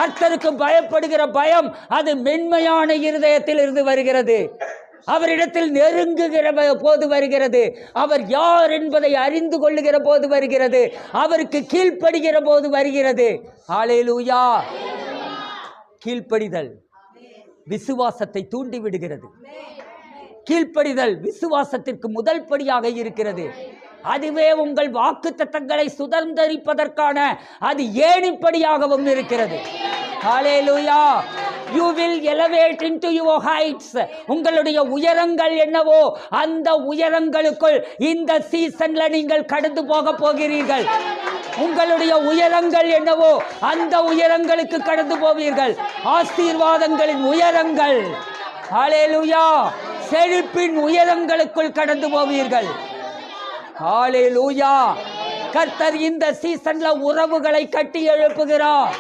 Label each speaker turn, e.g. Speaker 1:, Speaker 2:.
Speaker 1: கர்த்தருக்கு பயப்படுகிற பயம் அது மென்மையான இருதயத்தில் இருந்து வருகிறது. அவரிடத்தில் நெருங்குகிற போது வருகிறது. அவர் யார் என்பதை அறிந்து கொள்ளுகிற போது வருகிறது. அவருக்கு கீழ்ப்படுகிற போது வருகிறது. ஹல்லேலூயா. கீழ்ப்படிதல் விசுவாசத்தை தூண்டி விடுகிறது. கீழ்ப்படிதல் விசுவாசத்திற்கு முதல் படியாக இருக்கிறது. அதுவே உங்கள் வாக்குத்தத்தங்களை சுதந்திரிப்பதற்கான அது ஏணிப்படியாகவும் இருக்கிறது. ஹல்லேலூயா. You will elevate into your heights. உங்களுடைய உயரங்கள் என்னவோ அந்த உயரங்களுக்குள் இந்த சீசன்ல நீங்கள் கடந்து போக போகிறீர்கள். உங்களுடைய உயரங்கள் என்னவோ அந்த உயரங்களுக்கு கடந்து போவீர்கள். ஆசீர்வாதங்களின் உயரங்கள், ஹல்லேலூயா, செழிப்பின் உயரங்களுக்குள் கடந்து போவீர்கள். ஹல்லேலூயா. கர்த்தர் இந்த சீசன்ல உறவுகளை கட்டி எழுப்புகிறார்.